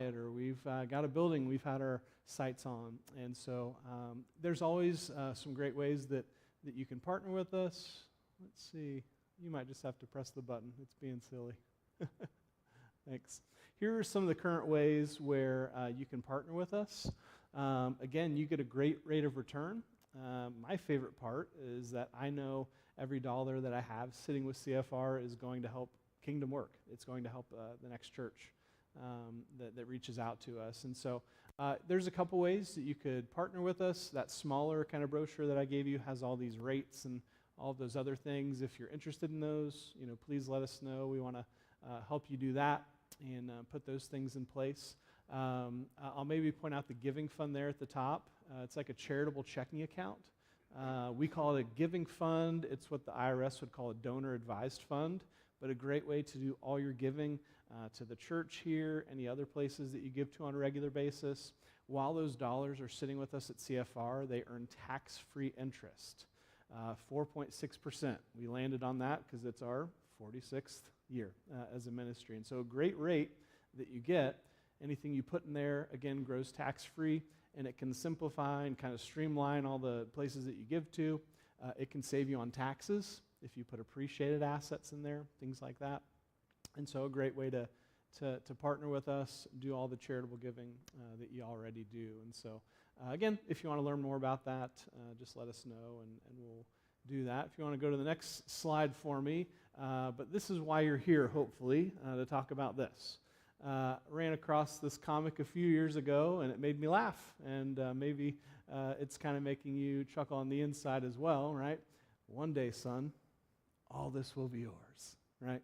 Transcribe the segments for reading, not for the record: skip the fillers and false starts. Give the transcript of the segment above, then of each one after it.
or we've got a building we've had our sights on. And so there's always some great ways that you can partner with us. Let's see. You might just have to press the button. It's being silly. Thanks. Here are some of the current ways where you can partner with us. Again, you get a great rate of return. My favorite part is that I know every dollar that I have sitting with CFR is going to help Kingdom work. It's going to help the next church that reaches out to us. And so there's a couple ways that you could partner with us. That smaller kind of brochure that I gave you has all these rates and all of those other things. If you're interested in those, please let us know. We want to help you do that and put those things in place. I'll maybe point out the giving fund there at the top. It's like a charitable checking account. We call it a giving fund. It's what the IRS would call a donor advised fund, but a great way to do all your giving to the church here, any other places that you give to on a regular basis. While those dollars are sitting with us at CFR, they earn tax-free interest, 4.6%. We landed on that because it's our 46th year as a ministry. And so a great rate that you get. Anything you put in there, again, grows tax-free, and it can simplify and kind of streamline all the places that you give to. It can save you on taxes if you put appreciated assets in there, things like that. And so a great way to partner with us, do all the charitable giving that you already do. And so, again, if you want to learn more about that, just let us know, and we'll do that. If you want to go to the next slide for me, but this is why you're here, hopefully, to talk about this. Ran across this comic a few years ago, and it made me laugh, and maybe it's kind of making you chuckle on the inside as well, right? One day, son, all this will be yours, right?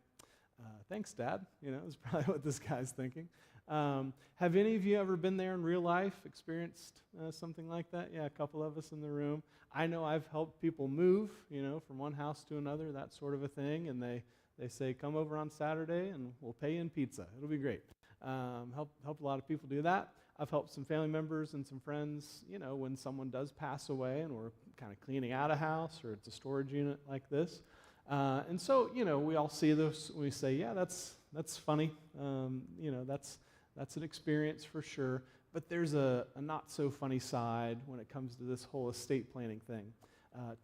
Thanks, Dad. Is probably what this guy's thinking. Have any of you ever been there in real life, experienced something like that? Yeah, a couple of us in the room. I know I've helped people move, from one house to another, that sort of a thing, and they say, come over on Saturday and we'll pay you in pizza. It'll be great. Help a lot of people do that. I've helped some family members and some friends, when someone does pass away and we're kind of cleaning out a house or it's a storage unit like this. And so, we all see this and we say, yeah, that's funny. That's an experience for sure. But there's a not so funny side when it comes to this whole estate planning thing.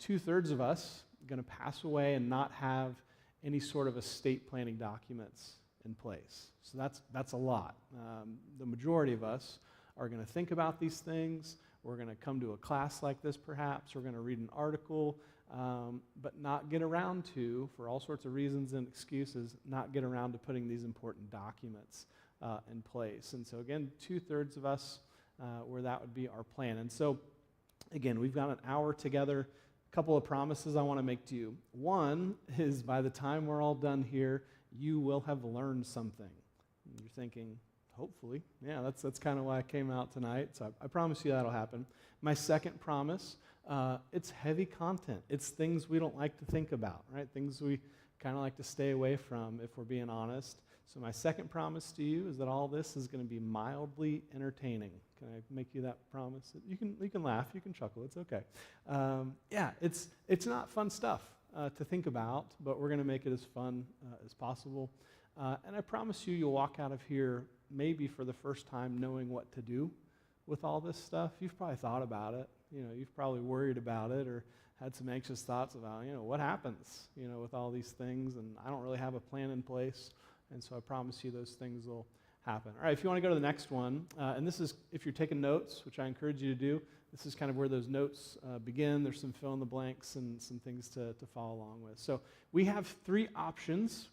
2/3 of us are going to pass away and not have any sort of estate planning documents in place. So that's a lot. The majority of us are going to think about these things. We're going to come to a class like this perhaps. We're going to read an article, but not get around to, for all sorts of reasons and excuses, not get around to putting these important documents in place. And so again, 2/3 of us where that would be our plan. And so again, we've got an hour together. Couple of promises I want to make to you. One is by the time we're all done here, you will have learned something. And you're thinking, hopefully. Yeah, that's kind of why I came out tonight. So I promise you that'll happen. My second promise, it's heavy content. It's things we don't like to think about, right? Things we kind of like to stay away from if we're being honest. So my second promise to you is that all this is going to be mildly entertaining. Can I make you that promise? You can laugh, you can chuckle, it's okay. Yeah, it's not fun stuff to think about, but we're going to make it as fun as possible. And I promise you'll walk out of here maybe for the first time knowing what to do with all this stuff. You've probably thought about it. You've probably worried about it or had some anxious thoughts about, what happens, with all these things, and I don't really have a plan in place. And so I promise you those things will happen. All right, if you want to go to the next one, and this is, if you're taking notes, which I encourage you to do, this is kind of where those notes begin. There's some fill in the blanks and some things to follow along with. So we have 3 options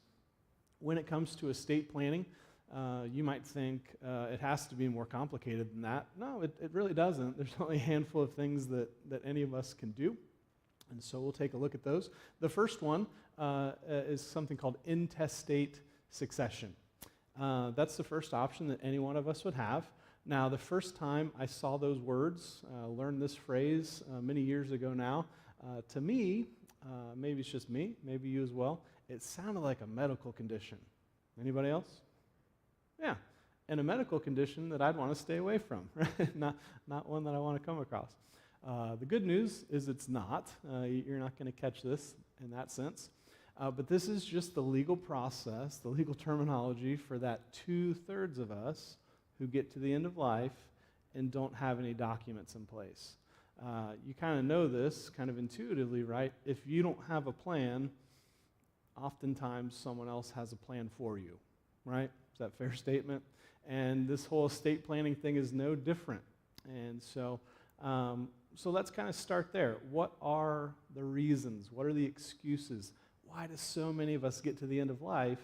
when it comes to estate planning. You might think it has to be more complicated than that. No, it really doesn't. There's only a handful of things that any of us can do. And so we'll take a look at those. The first one is something called intestate succession. That's the first option that any one of us would have. Now, the first time I saw those words, learned this phrase many years ago now, to me, maybe it's just me, maybe you as well, it sounded like a medical condition. Anybody else? Yeah, and a medical condition that I'd want to stay away from, right? Not one that I want to come across. The good news is it's not. You're not going to catch this in that sense. But this is just the legal process, the legal terminology for that 2/3 of us who get to the end of life and don't have any documents in place. You kind of know this kind of intuitively, right? If you don't have a plan, oftentimes someone else has a plan for you, right? Is that a fair statement? And this whole estate planning thing is no different. And so let's kind of start there. What are the reasons? What are the excuses? Why do so many of us get to the end of life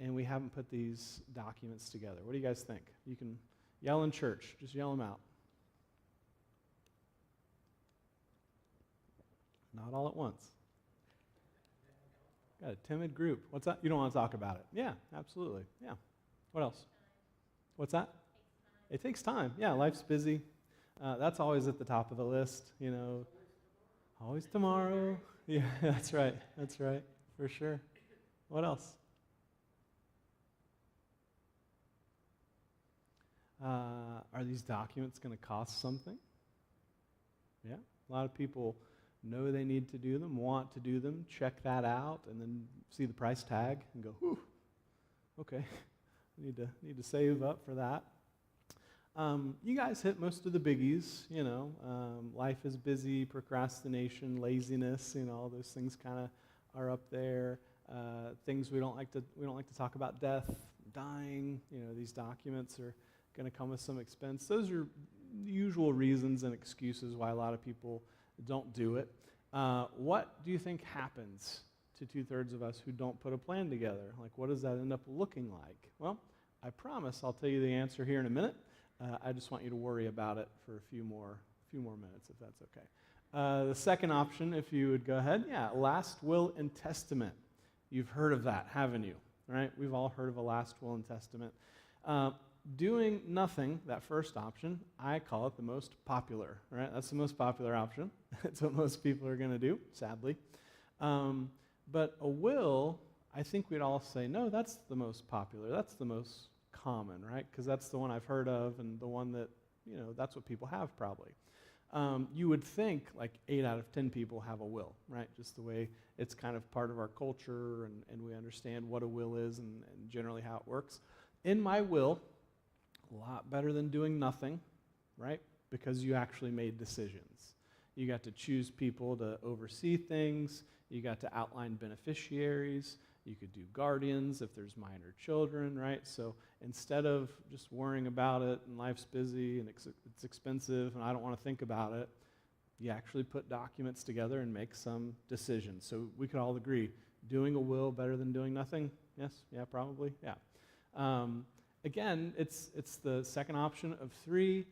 and we haven't put these documents together? What do you guys think? You can yell in church. Just yell them out. Not all at once. Got a timid group. What's that? You don't want to talk about it. Yeah, absolutely. Yeah. What else? What's that? It takes time. Yeah, life's busy. That's always at the top of the list, you know. Always tomorrow. Yeah, that's right. That's right. For sure. What else? Are these documents going to cost something? Yeah. A lot of people know they need to do them, want to do them, check that out, and then see the price tag and go, whew, okay, need to save up for that. You guys hit most of the biggies, you know. Life is busy, procrastination, laziness, you know, all those things kind of are up there. Things we don't like to talk about: death, dying. You know, these documents are going to come with some expense. Those are the usual reasons and excuses why a lot of people don't do it. What do you think happens to 2/3 of us who don't put a plan together? Like, what does that end up looking like? Well, I promise I'll tell you the answer here in a minute. I just want you to worry about it for a few more minutes, if that's okay. The second option, if you would go ahead, last will and testament. You've heard of that, haven't you? Right? We've all heard of a last will and testament. Doing nothing, that first option, I call it the most popular, right? That's the most popular option. It's what most people are going to do, sadly. But a will, I think we'd all say, no, that's the most popular. That's the most common, right? Because that's the one I've heard of and the one that, you know, that's what people have probably. You would think like 8 out of 10 people have a will, right? Just the way it's kind of part of our culture and we understand what a will is and generally how it works. In my will, a lot better than doing nothing, right? Because you actually made decisions. You got to choose people to oversee things. You got to outline beneficiaries. You could do guardians if there's minor children, right? So instead of just worrying about it and life's busy and it's expensive and I don't want to think about it, you actually put documents together and make some decisions. So we could all agree, doing a will better than doing nothing? Yes? Yeah, probably? Yeah. Again, it's the second option of 3.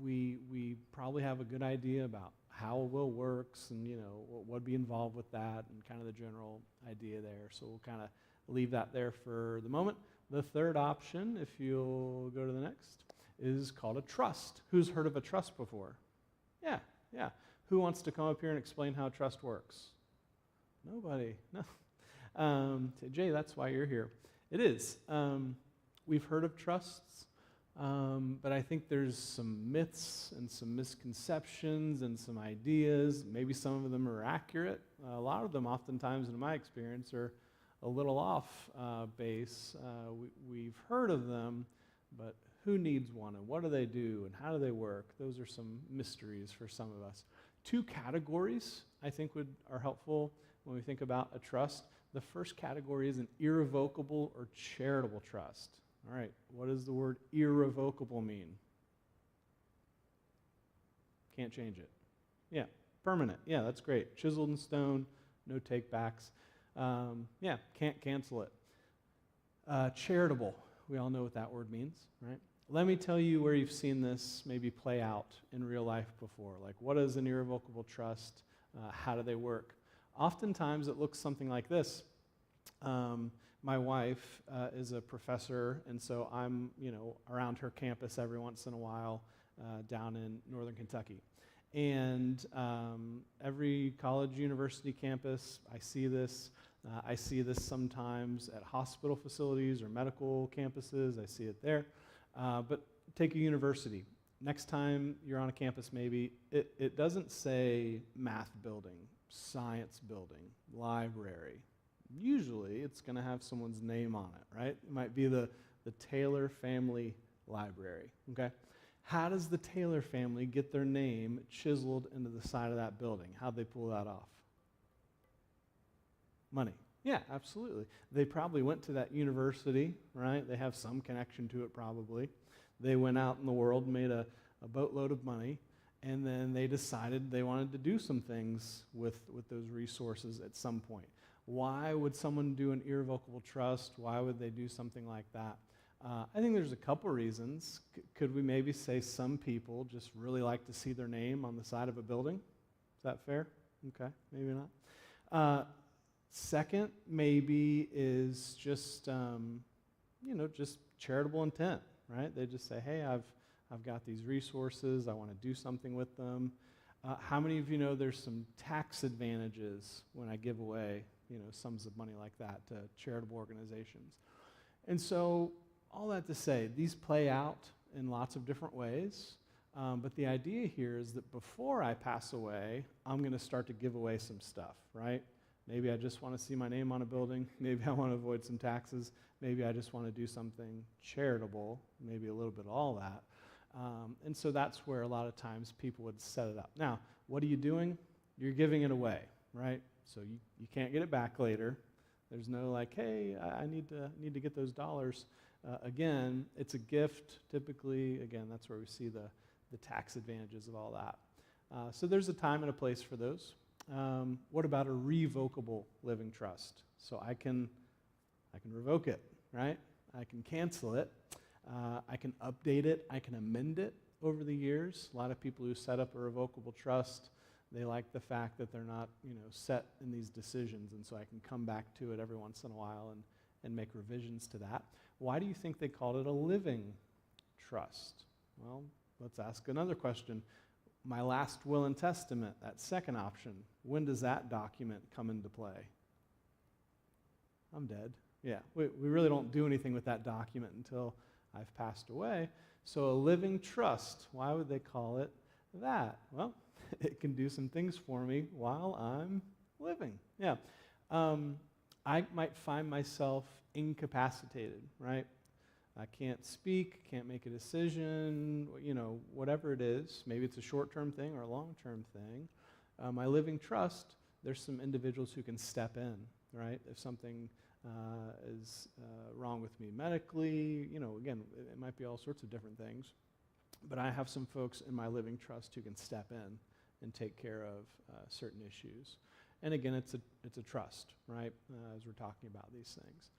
We probably have a good idea about how a will works and, you know, what would be involved with that and kind of the general idea there. So we'll kind of leave that there for the moment. The third option, if you'll go to the next, is called a trust. Who's heard of a trust before? Yeah. Who wants to come up here and explain how trust works? Nobody. No. Jay, that's why you're here. It is. We've heard of trusts, but I think there's some myths and some misconceptions and some ideas. Maybe some of them are accurate. A lot of them, oftentimes, in my experience, are a little off base. We've heard of them, but who needs one, and what do they do, and how do they work? Those are some mysteries for some of us. 2 categories, I think, are helpful when we think about a trust. The first category is an irrevocable or charitable trust. All right, what does the word irrevocable mean? Can't change it. Yeah, permanent. Yeah, that's great. Chiseled in stone, no take-backs. Can't cancel it. Charitable, we all know what that word means, right? Let me tell you where you've seen this maybe play out in real life before. Like, what is an irrevocable trust? How do they work? Oftentimes, it looks something like this. My wife is a professor, and so I'm, around her campus every once in a while down in northern Kentucky. And every college, university campus, I see this. I see this sometimes at hospital facilities or medical campuses. I see it there. But take a university. Next time you're on a campus, maybe, it doesn't say math building, science building, library. Usually it's going to have someone's name on it, right? It might be the Taylor family library, okay? How does the Taylor family get their name chiseled into the side of that building? How'd they pull that off? Money. Yeah, absolutely. They probably went to that university, right? They have some connection to it probably. They went out in the world, made a boatload of money, and then they decided they wanted to do some things with those resources at some point. Why would someone do an irrevocable trust? Why would they do something like that? I think there's a couple reasons. Could we maybe say some people just really like to see their name on the side of a building? Is that fair? Okay, maybe not. Second, maybe is just, just charitable intent, right? They just say, hey, I've got these resources. I want to do something with them. How many of you know there's some tax advantages when I give away, sums of money like that to charitable organizations? And so all that to say, these play out in lots of different ways. But the idea here is that before I pass away, I'm going to start to give away some stuff, right? Maybe I just want to see my name on a building. Maybe I want to avoid some taxes. Maybe I just want to do something charitable, maybe a little bit of all that. And so that's where a lot of times people would set it up. Now, what are you doing? You're giving it away, right? So you can't get it back later. There's no like, hey, I need to get those dollars. Again, it's a gift. Typically, again, that's where we see the tax advantages of all that. So there's a time and a place for those. What about a revocable living trust? So I can revoke it, right? I can cancel it. I can update it. I can amend it over the years. A lot of people who set up a revocable trust, they like the fact that they're not, set in these decisions, and so I can come back to it every once in a while and make revisions to that. Why do you think they called it a living trust? Well, let's ask another question. My last will and testament, that second option, when does that document come into play? I'm dead. Yeah, we really don't do anything with that document until I've passed away. So a living trust, why would they call it that? Well, it can do some things for me while I'm living. Yeah. I might find myself incapacitated, right? I can't speak, can't make a decision, whatever it is. Maybe it's a short-term thing or a long-term thing. My living trust, there's some individuals who can step in, right? If something is wrong with me medically, again, it might be all sorts of different things. But I have some folks in my living trust who can step in and take care of certain issues. And again, it's a trust, right, as we're talking about these things.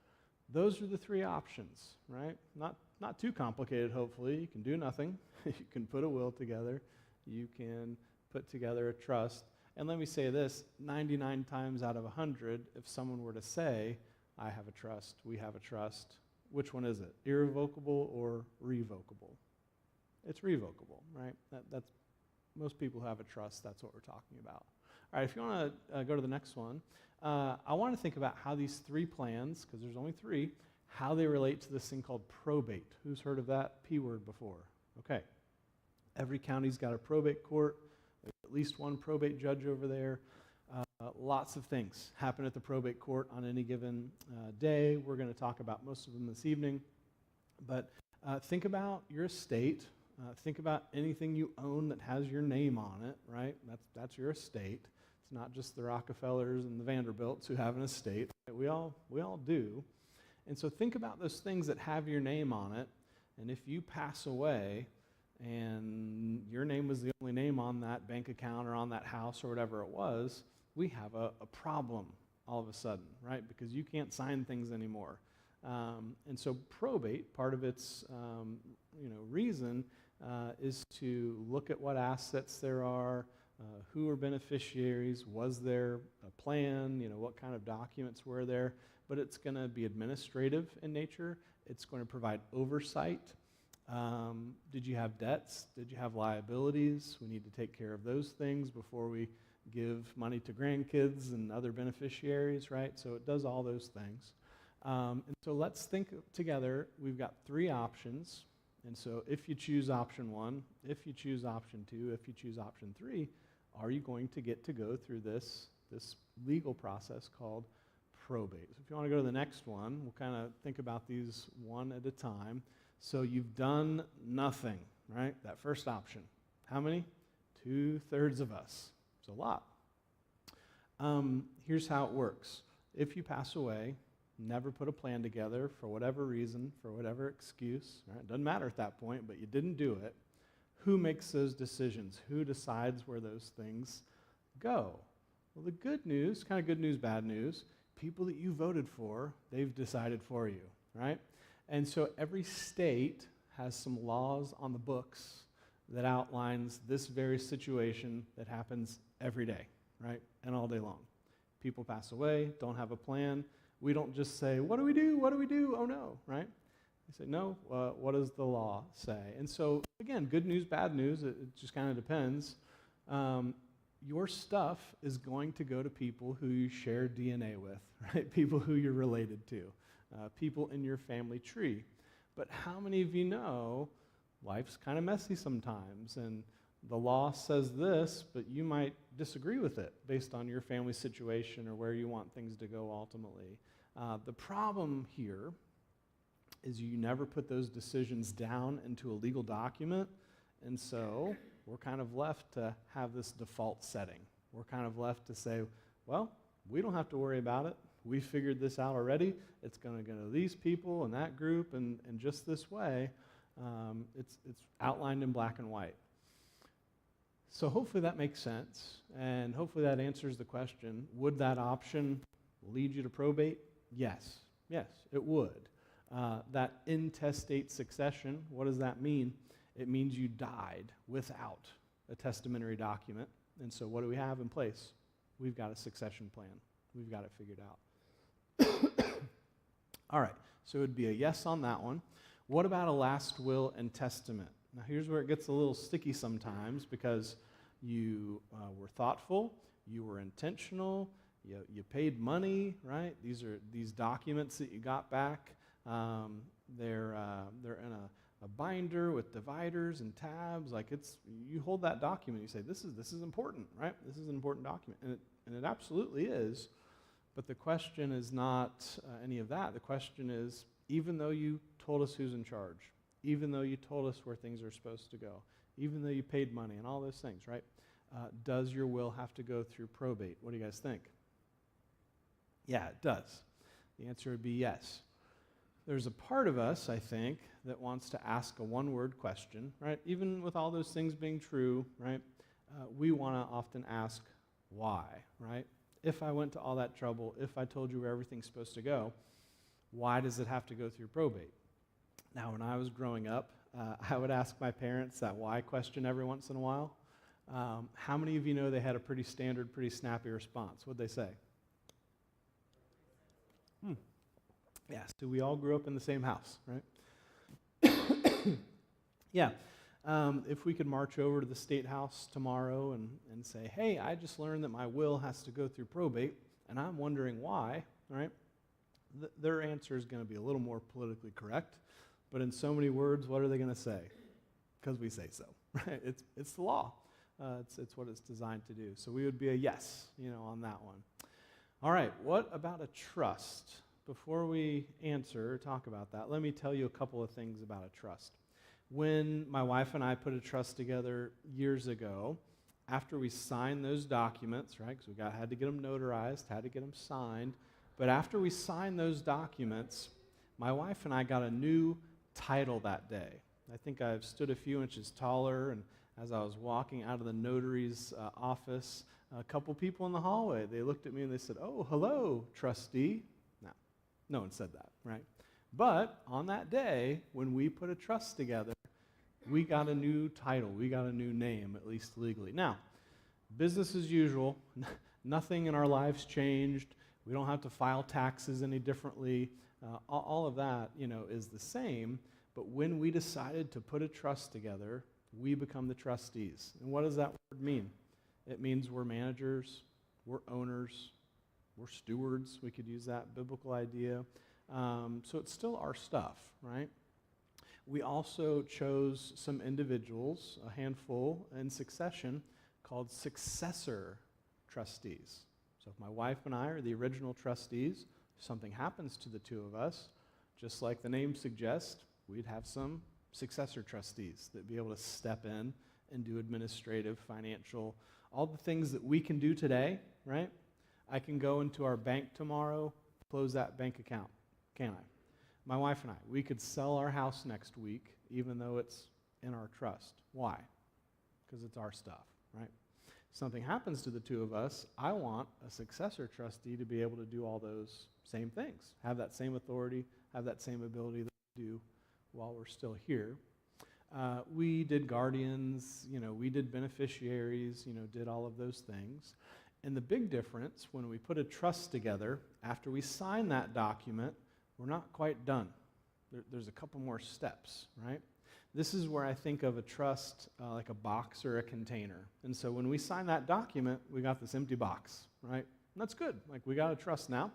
Those are the three options, right? Not too complicated, hopefully. You can do nothing. You can put a will together. You can put together a trust. And let me say this, 99 times out of 100, if someone were to say, I have a trust, we have a trust, which one is it? Irrevocable or revocable? It's revocable, right? That's most people who have a trust, that's what we're talking about. All right, if you want to go to the next one, I want to think about how these three plans, because there's only three, how they relate to this thing called probate. Who's heard of that P word before? Okay. Every county's got a probate court. There's at least one probate judge over there. Lots of things happen at the probate court on any given day. We're going to talk about most of them this evening. But think about your estate. Think about anything you own that has your name on it, right? That's your estate. It's not just the Rockefellers and the Vanderbilts who have an estate. We all do. And so think about those things that have your name on it. And if you pass away and your name was the only name on that bank account or on that house or whatever it was, we have a problem all of a sudden, right? Because you can't sign things anymore. And so probate, part of its reason is to look at what assets there are, who are beneficiaries, was there a plan, what kind of documents were there, but it's going to be administrative in nature. It's going to provide oversight. Did you have debts? Did you have liabilities? We need to take care of those things before we give money to grandkids and other beneficiaries, right? So it does all those things. And so let's think together. We've got three options. And so if you choose option one, if you choose option two, if you choose option three, are you going to get to go through this legal process called probate? So if you want to go to the next one, we'll kind of think about these one at a time. So you've done nothing, right? That first option. How many? 2/3 of us. It's a lot. Here's how it works. If you pass away, never put a plan together for whatever reason, for whatever excuse, right? It doesn't matter at that point, but you didn't do it. Who makes those decisions? Who decides where those things go? Well, the good news, kind of good news, bad news, people that you voted for, they've decided for you, right? And so every state has some laws on the books that outlines this very situation that happens every day, right? And all day long. People pass away, don't have a plan. We don't just say, what do we do? What do we do? Oh no, right? We say, no, what does the law say? And so, again, good news, bad news, it just kind of depends. Your stuff is going to go to people who you share DNA with, right? People who you're related to, people in your family tree. But how many of you know life's kind of messy sometimes, and the law says this, but you might disagree with it based on your family situation or where you want things to go ultimately. The problem here is you never put those decisions down into a legal document, and so we're kind of left to have this default setting. We're kind of left to say, well, we don't have to worry about it. We figured this out already. It's going to go to these people and that group, and just this way. It's outlined in black and white. So hopefully that makes sense, and hopefully that answers the question, would that option lead you to probate? Yes, it would. That intestate succession, what does that mean? It means you died without a testamentary document, and so what do we have in place? We've got a succession plan. We've got it figured out. All right, so it would be a yes on that one. What about a last will and testament? Now here's where it gets a little sticky sometimes, because you were thoughtful, you were intentional, you paid money, right? These documents that you got back. They're in a binder with dividers and tabs. Like you hold that document, you say this is important, right? This is an important document, and it absolutely is. But the question is not any of that. The question is, even though you told us who's in charge, even though you told us where things are supposed to go, even though you paid money and all those things, right? Does your will have to go through probate? What do you guys think? Yeah, it does. The answer would be yes. There's a part of us, I think, that wants to ask a one-word question, right? Even with all those things being true, right? We want to often ask why, right? If I went to all that trouble, if I told you where everything's supposed to go, why does it have to go through probate? Now, when I was growing up, I would ask my parents that why question every once in a while. How many of you know they had a pretty standard, pretty snappy response? What'd they say? Yeah, so we all grew up in the same house, right? Yeah. If we could march over to the state house tomorrow and say, hey, I just learned that my will has to go through probate, and I'm wondering why, right? Their answer is going to be a little more politically correct, but in so many words, what are they going to say? Because we say so, right? It's the law. It's what it's designed to do. So we would be a yes, on that one. All right, what about a trust? Before we answer or talk about that, let me tell you a couple of things about a trust. When my wife and I put a trust together years ago, after we signed those documents, right, because we had to get them notarized, had to get them signed, but after we signed those documents, my wife and I got a new title that day. I think I've stood a few inches taller, and as I was walking out of the notary's office, a couple people in the hallway, they looked at me and they said, oh, hello, trustee. No one said that, right? But on that day, when we put a trust together, we got a new title. We got a new name, at least legally. Now, business as usual. Nothing in our lives changed. We don't have to file taxes any differently. All of that, is the same. But when we decided to put a trust together, we become the trustees. And what does that word mean? It means we're managers, we're owners, we're stewards. We could use that biblical idea. So it's still our stuff, right? We also chose some individuals, a handful in succession, called successor trustees. So if my wife and I are the original trustees, if something happens to the two of us, just like the name suggests, we'd have some successor trustees that'd be able to step in and do administrative, financial, all the things that we can do today, right? I can go into our bank tomorrow, close that bank account, can I? My wife and I, we could sell our house next week, even though it's in our trust. Why? Because it's our stuff, right? If something happens to the two of us, I want a successor trustee to be able to do all those same things, have that same authority, have that same ability that we do while we're still here. We did guardians, we did beneficiaries, did all of those things. And the big difference when we put a trust together, after we sign that document, we're not quite done. There's a couple more steps, right? This is where I think of a trust like a box or a container. And so when we sign that document, we got this empty box, right? And that's good. Like, we got a trust now,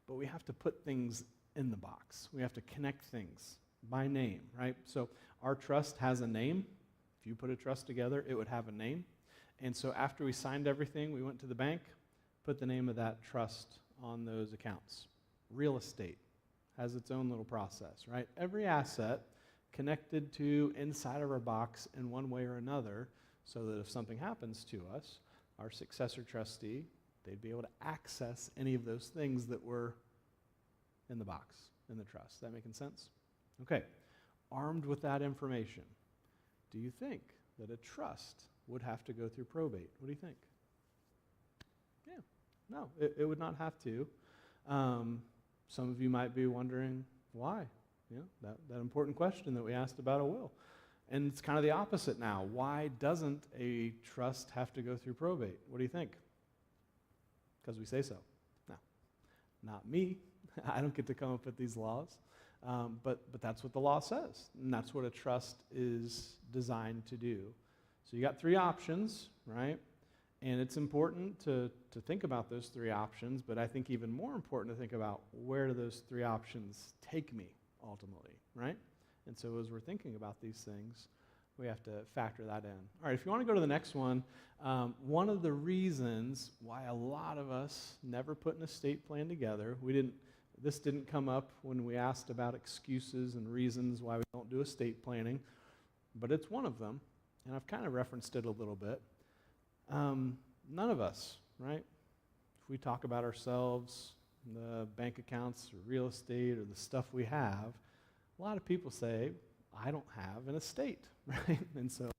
but we have to put things in the box. We have to connect things by name, right? So our trust has a name. If you put a trust together, it would have a name. And so after we signed everything, we went to the bank, put the name of that trust on those accounts. Real estate has its own little process, right? Every asset connected to inside of our box in one way or another, so that if something happens to us, our successor trustee, they'd be able to access any of those things that were in the box, in the trust. Is that making sense? Okay. Armed with that information, do you think that a trust would have to go through probate? What do you think? Yeah. No, it would not have to. Some of you might be wondering why. That important question that we asked about a will. And it's kind of the opposite now. Why doesn't a trust have to go through probate? What do you think? Because we say so. No, not me. I don't get to come up with these laws. But that's what the law says. And that's what a trust is designed to do. So you got three options, right? And it's important to think about those three options, but I think even more important to think about where do those three options take me ultimately, right? And so as we're thinking about these things, we have to factor that in. All right, if you want to go to the next one, one of the reasons why a lot of us never put an estate plan together, this didn't come up when we asked about excuses and reasons why we don't do estate planning, but it's one of them, and I've kind of referenced it a little bit. None of us, right? If we talk about ourselves, the bank accounts or real estate or the stuff we have, a lot of people say, I don't have an estate, right? And so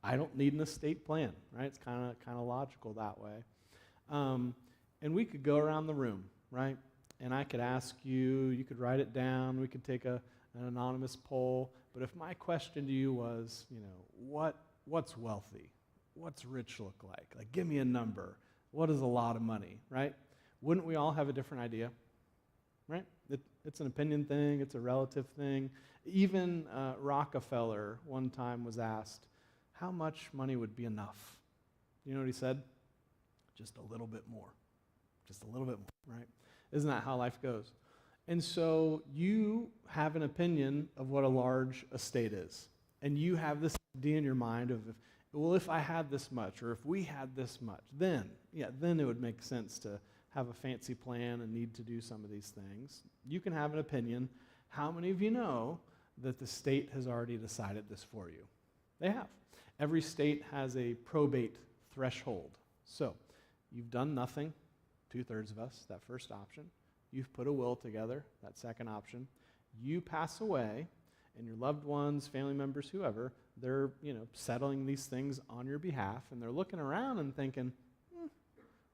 I don't need an estate plan, right? It's kind of logical that way. And we could go around the room, right? And I could ask you, you could write it down, we could take an anonymous poll, but if my question to you was, what's wealthy? What's rich look like? Like, give me a number. What is a lot of money, right? Wouldn't we all have a different idea, right? It's an opinion thing. It's a relative thing. Even Rockefeller one time was asked, how much money would be enough? You know what he said? Just a little bit more. Just a little bit more, right? Isn't that how life goes? And so you have an opinion of what a large estate is. And you have this idea in your mind of, if I had this much, or if we had this much, then it would make sense to have a fancy plan and need to do some of these things. You can have an opinion. How many of you know that the state has already decided this for you? They have. Every state has a probate threshold. So you've done nothing, 2/3 of us, that first option. You've put a will together, that second option. You pass away, and your loved ones, family members, whoever, they're settling these things on your behalf, and they're looking around and thinking,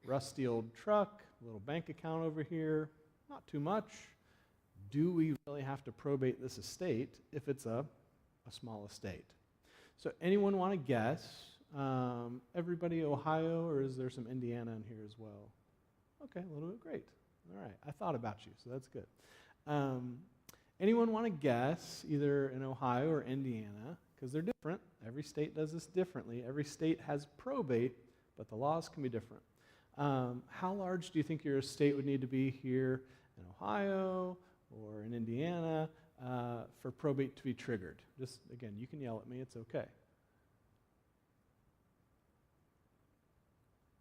rusty old truck, little bank account over here, not too much. Do we really have to probate this estate if it's a small estate? So anyone want to guess? Everybody Ohio, or is there some Indiana in here as well? Okay, a little bit, great. All right, I thought about you, so that's good. Anyone want to guess either in Ohio or Indiana? Because they're different. Every state does this differently. Every state has probate, but the laws can be different. How large do you think your estate would need to be here in Ohio or in Indiana for probate to be triggered? Just, again, you can yell at me. It's okay.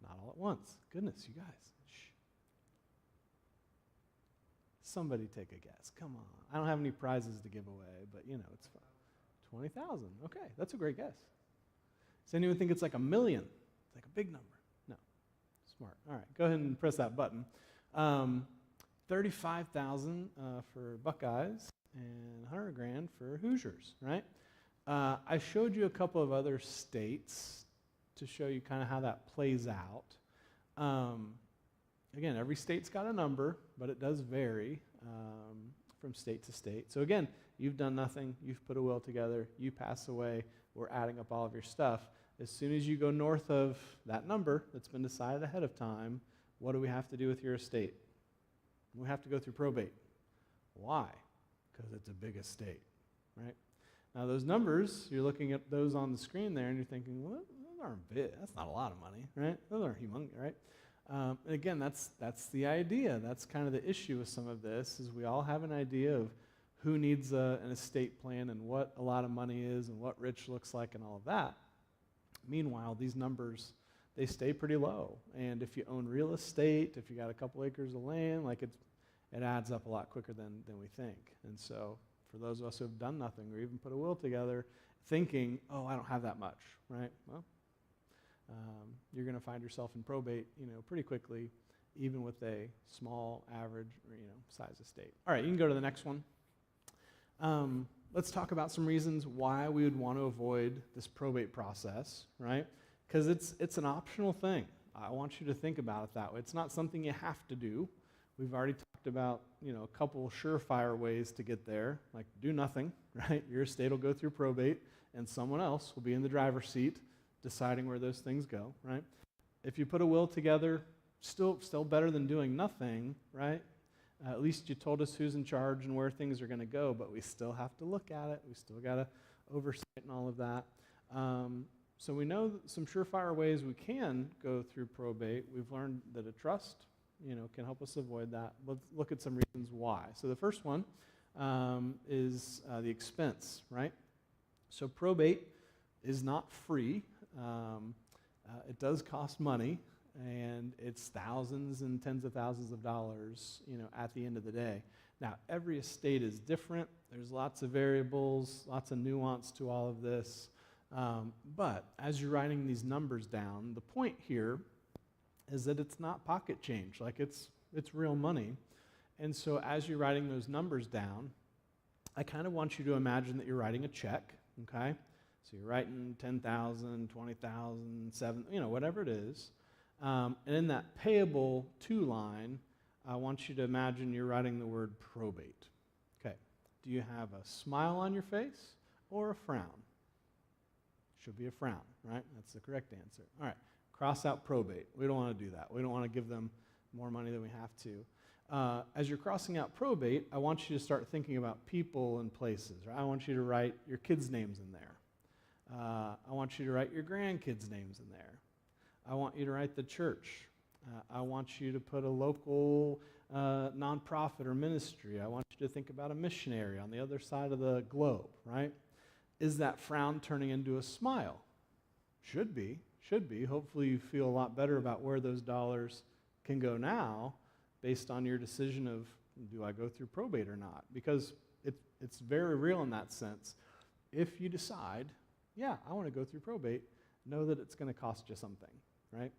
Not all at once. Goodness, you guys. Shh. Somebody take a guess. Come on. I don't have any prizes to give away, but it's fun. 20,000. Okay, that's a great guess. Does anyone think it's like 1 million? It's like a big number. No. Smart. All right, go ahead and press that button. 35,000 for Buckeyes and 100 grand for Hoosiers, right? I showed you a couple of other states to show you kind of how that plays out. Again, every state's got a number, but it does vary from state to state. So again, you've done nothing. You've put a will together. You pass away. We're adding up all of your stuff. As soon as you go north of that number that's been decided ahead of time, what do we have to do with your estate? We have to go through probate. Why? Because it's a big estate, right? Now those numbers, you're looking at those on the screen there, and you're thinking, well, those aren't big. That's not a lot of money, right? Those aren't humongous, right? And again, that's the idea. That's kind of the issue with some of this, is we all have an idea of who needs an estate plan and what a lot of money is and what rich looks like and all of that. Meanwhile, these numbers, they stay pretty low. And if you own real estate, if you got a couple acres of land, like it adds up a lot quicker than we think. And so for those of us who have done nothing or even put a will together thinking, oh, I don't have that much, right? Well, you're going to find yourself in probate, pretty quickly, even with a small, average, size estate. All right, you can go to the next one. Let's talk about some reasons why we would want to avoid this probate process, right? Because it's an optional thing. I want you to think about it that way. It's not something you have to do. We've already talked about, a couple surefire ways to get there, like do nothing, right? Your estate will go through probate, and someone else will be in the driver's seat deciding where those things go, right? If you put a will together, still better than doing nothing, right? At least you told us who's in charge and where things are going to go, but we still have to look at it. We still got to oversight and all of that. So we know some surefire ways we can go through probate. We've learned that a trust, can help us avoid that. Let's look at some reasons why. So the first one is the expense, right? So probate is not free. It does cost money, and it's thousands and tens of thousands of dollars, at the end of the day. Now, every estate is different. There's lots of variables, lots of nuance to all of this. But as you're writing these numbers down, the point here is that it's not pocket change. Like it's real money. And so as you're writing those numbers down, I kind of want you to imagine that you're writing a check, okay? So you're writing 10,000, 20,000, 7, whatever it is. And in that payable to line, I want you to imagine you're writing the word probate. Okay. Do you have a smile on your face or a frown? Should be a frown, right? That's the correct answer. All right. Cross out probate. We don't want to do that. We don't want to give them more money than we have to. As you're crossing out probate, I want you to start thinking about people and places. Right? I want you to write your kids' names in there. I want you to write your grandkids' names in there. I want you to write the church. I want you to put a local nonprofit or ministry. I want you to think about a missionary on the other side of the globe, right? Is that frown turning into a smile? Should be. Hopefully you feel a lot better about where those dollars can go now based on your decision of, do I go through probate or not? Because it's very real in that sense. If you decide, yeah, I want to go through probate, know that it's going to cost you something, right?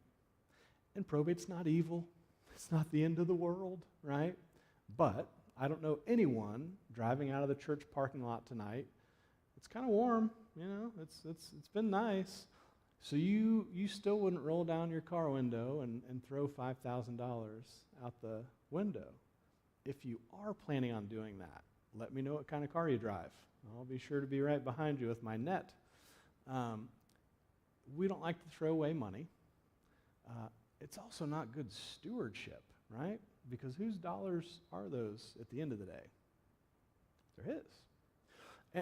And probate's not evil. It's not the end of the world, right? But I don't know anyone driving out of the church parking lot tonight. It's kind of warm, it's been nice. So you still wouldn't roll down your car window and throw $5,000 out the window. If you are planning on doing that, let me know what kind of car you drive. I'll be sure to be right behind you with my net. We don't like to throw away money. It's also not good stewardship, right? Because whose dollars are those at the end of the day? They're his.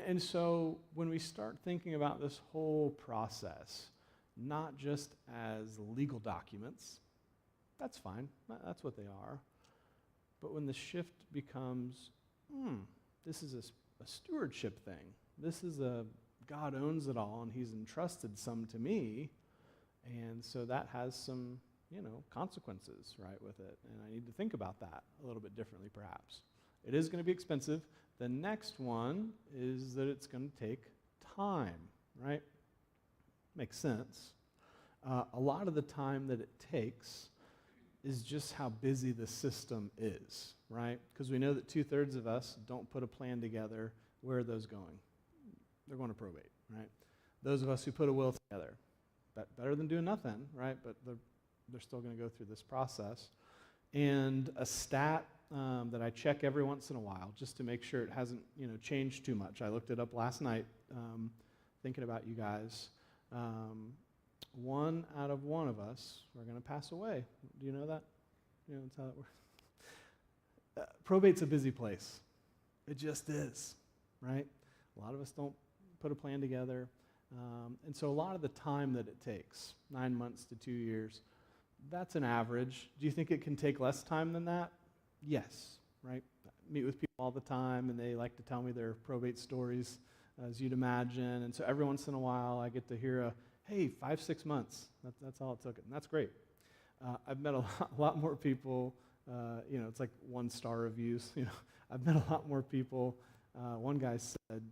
And so when we start thinking about this whole process, not just as legal documents, that's fine, that's what they are, but when the shift becomes, this is a stewardship thing, this is God owns it all and he's entrusted some to me, and so that has some, consequences, right, with it, and I need to think about that a little bit differently perhaps. it is going to be expensive. The next one is that it's going to take time, right? Makes sense. A lot of the time that it takes is just how busy the system is, right? Because we know that 2/3 of us don't put a plan together. Where are those going? They're going to probate, right? Those of us who put a will together, better than doing nothing, right? But they're still going to go through this process. And a stat that I check every once in a while, just to make sure it hasn't, changed too much. I looked it up last night, thinking about you guys. 1 out of 1 of us are going to pass away. Do you know that? That's how it works. Probate's a busy place. It just is, right? A lot of us don't put a plan together. And so a lot of the time that it takes, 9 months to 2 years, that's an average. Do you think it can take less time than that? Yes, right? I meet with people all the time, and they like to tell me their probate stories, as you'd imagine. And so every once in a while, I get to hear hey, 5-6 months. That's all it took. And that's great. I've met a lot more people, it's like 1-star reviews. I've met a lot more people. One guy said,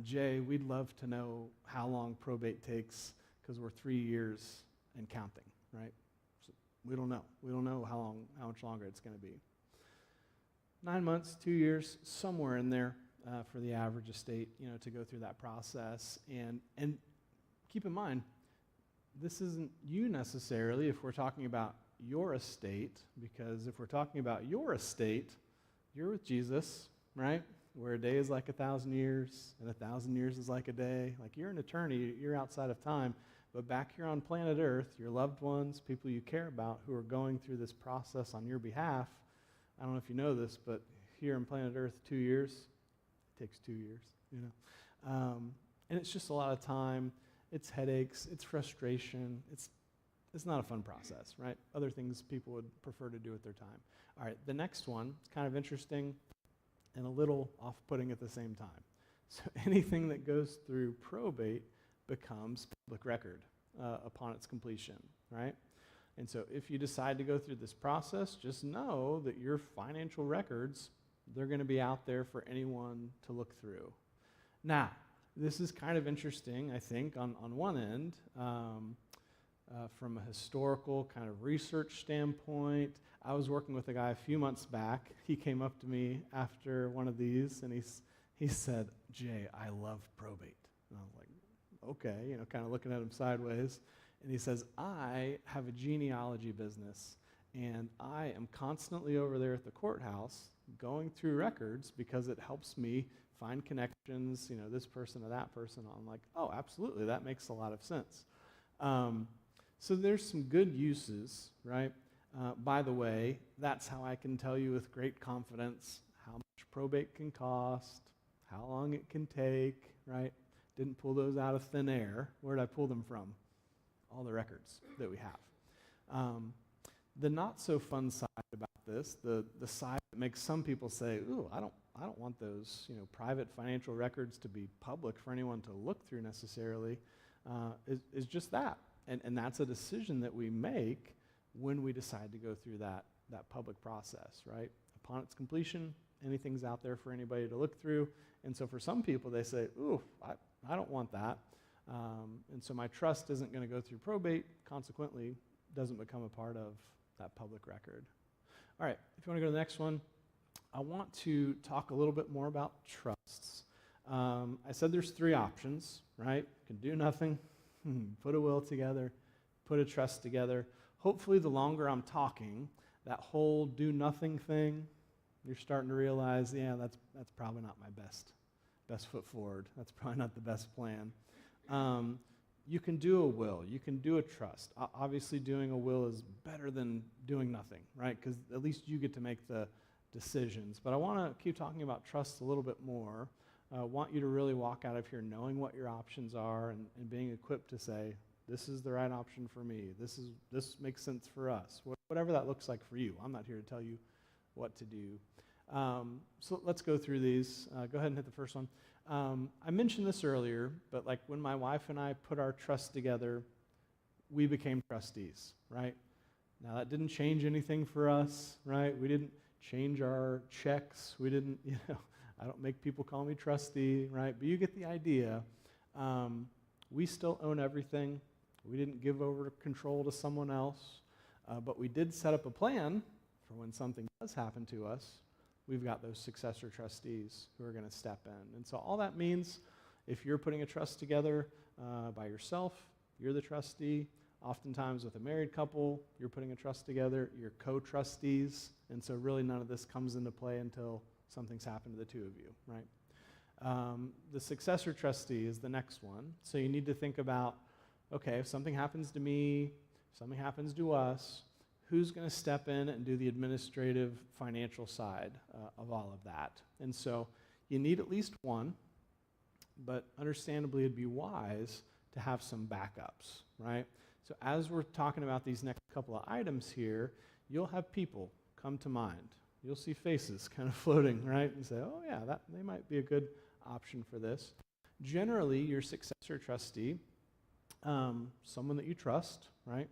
Jay, we'd love to know how long probate takes because we're 3 years and counting, right? So we don't know. We don't know how much longer it's going to be. 9 months, 2 years, somewhere in there for the average estate, to go through that process. And keep in mind, this isn't you necessarily if we're talking about your estate, because if we're talking about your estate, you're with Jesus, right? Where a day is like 1,000 years, and 1,000 years is like a day. Like you're an eternity, you're outside of time. But back here on planet Earth, your loved ones, people you care about who are going through this process on your behalf, I don't know if you know this, but here on planet Earth, 2 years, it takes 2 years, And it's just a lot of time. It's headaches, it's frustration, it's not a fun process, right? Other things people would prefer to do with their time. All right, the next one is kind of interesting and a little off-putting at the same time. So anything that goes through probate becomes public record upon its completion, right? And so if you decide to go through this process, just know that your financial records, they're going to be out there for anyone to look through. Now, this is kind of interesting, I think, on one end, from a historical kind of research standpoint. I was working with a guy a few months back. He came up to me after one of these, and he said, Jay, I love probate. And I was like, okay, kind of looking at him sideways. And he says, I have a genealogy business, and I am constantly over there at the courthouse going through records because it helps me find connections, this person to that person. I'm like, oh, absolutely, that makes a lot of sense. So there's some good uses, right? By the way, that's how I can tell you with great confidence how much probate can cost, how long it can take, right? Didn't pull those out of thin air. Where did I pull them from? All the records that we have. The not so fun side about this, the side that makes some people say, ooh, I don't want those private financial records to be public for anyone to look through necessarily, is just that. And that's a decision that we make when we decide to go through that public process, right? Upon its completion, anything's out there for anybody to look through. And so for some people, they say, ooh, I don't want that. And so my trust isn't going to go through probate, consequently doesn't become a part of that public record. All right, if you want to go to the next one, I want to talk a little bit more about trusts. I said there's 3 options, right? You can do nothing, put a will together, put a trust together. Hopefully the longer I'm talking, that whole do nothing thing, you're starting to realize, yeah, that's probably not my best foot forward. That's probably not the best plan. You can do a will. You can do a trust. Obviously, doing a will is better than doing nothing, right? Because at least you get to make the decisions. But I want to keep talking about trusts a little bit more. I want you to really walk out of here knowing what your options are and being equipped to say, this is the right option for me. This makes sense for us. Whatever that looks like for you. I'm not here to tell you what to do. So let's go through these. Go ahead and hit the first one. I mentioned this earlier, but like when my wife and I put our trust together, we became trustees, right? Now that didn't change anything for us, right? We didn't change our checks. We didn't, I don't make people call me trustee, right? But you get the idea. We still own everything. We didn't give over control to someone else. But we did set up a plan for when something does happen to us. We've got those successor trustees who are going to step in. And so all that means, if you're putting a trust together by yourself, you're the trustee. Oftentimes with a married couple, you're putting a trust together, you're co-trustees, and so really none of this comes into play until something's happened to the two of you, right? The successor trustee is the next one. So you need to think about, okay, if something happens to me, if something happens to us, who's going to step in and do the administrative financial side of all of that? And so you need at least one, but understandably it'd be wise to have some backups, right? So as we're talking about these next couple of items here, you'll have people come to mind. You'll see faces kind of floating, right? And say, oh yeah, they might be a good option for this. Generally, your successor trustee, someone that you trust, right?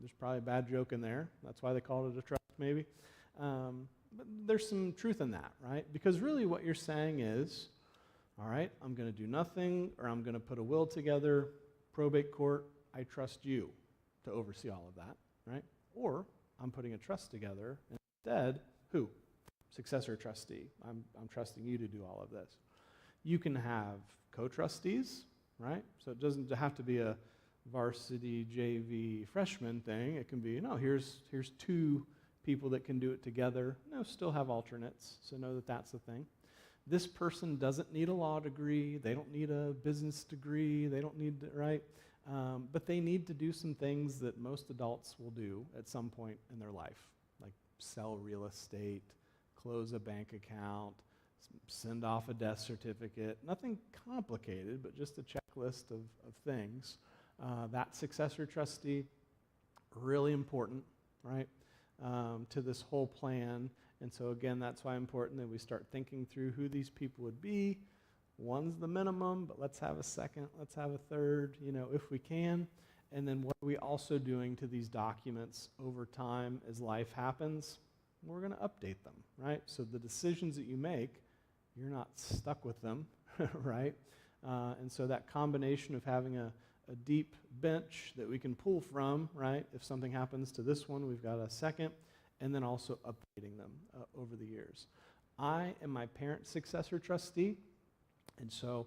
There's probably a bad joke in there. That's why they called it a trust, maybe. But there's some truth in that, right? Because really what you're saying is, all right, I'm going to do nothing, or I'm going to put a will together, probate court, I trust you to oversee all of that, right? Or I'm putting a trust together, and instead, who? Successor trustee. I'm trusting you to do all of this. You can have co-trustees, right? So it doesn't have to be a varsity JV freshman thing. It can be, here's two people that can do it together. Still have alternates, so know that that's the thing. This person doesn't need a law degree. They don't need a business degree. They don't need to, right? But they need to do some things that most adults will do at some point in their life, like sell real estate, close a bank account, send off a death certificate. Nothing complicated, but just a checklist of things. That successor trustee, really important, right, to this whole plan. And so again, that's why it's important that we start thinking through who these people would be. One's the minimum, but let's have a second, let's have a third, if we can. And then what are we also doing to these documents over time as life happens? We're going to update them, right? So the decisions that you make, you're not stuck with them, right? And so that combination of having a deep bench that we can pull from, right? If something happens to this one, we've got a second, and then also updating them over the years. I am my parent's successor trustee, and so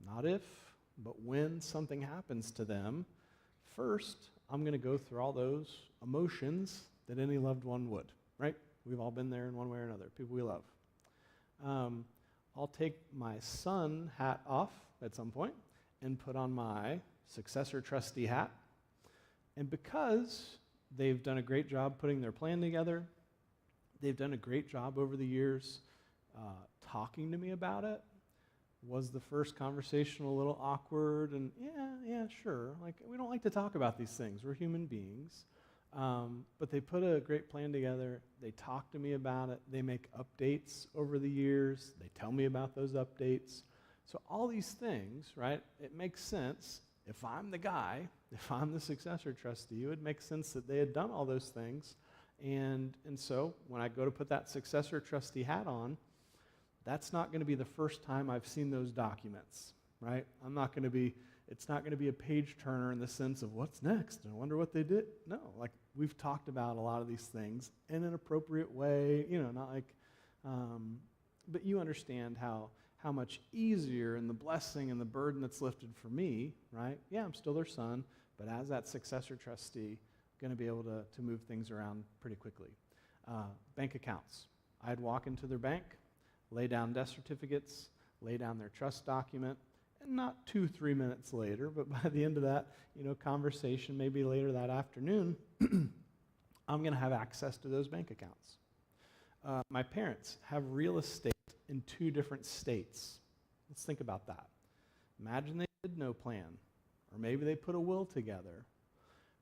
not if, but when something happens to them, first, I'm going to go through all those emotions that any loved one would, right? We've all been there in one way or another, people we love. I'll take my son hat off at some point and put on my successor trustee hat. And because they've done a great job putting their plan together, they've done a great job over the years talking to me about it. Was the first conversation a little awkward? And yeah, sure. Like, we don't like to talk about these things. We're human beings. But they put a great plan together. They talk to me about it. They make updates over the years. They tell me about those updates. So all these things, right, it makes sense. If I'm the guy, if I'm the successor trustee, it would make sense that they had done all those things. And so when I go to put that successor trustee hat on, that's not going to be the first time I've seen those documents, right? It's not going to be a page turner in the sense of what's next, and I wonder what they did. No, like, we've talked about a lot of these things in an appropriate way, not like, but you understand how much easier and the blessing and the burden that's lifted for me, right? Yeah, I'm still their son, but as that successor trustee, going to be able to move things around pretty quickly. Bank accounts. I'd walk into their bank, lay down death certificates, lay down their trust document, and not 2-3 minutes later, but by the end of that, conversation, maybe later that afternoon, I'm going to have access to those bank accounts. My parents have real estate in 2 different states. Let's think about that. Imagine they did no plan, or maybe they put a will together,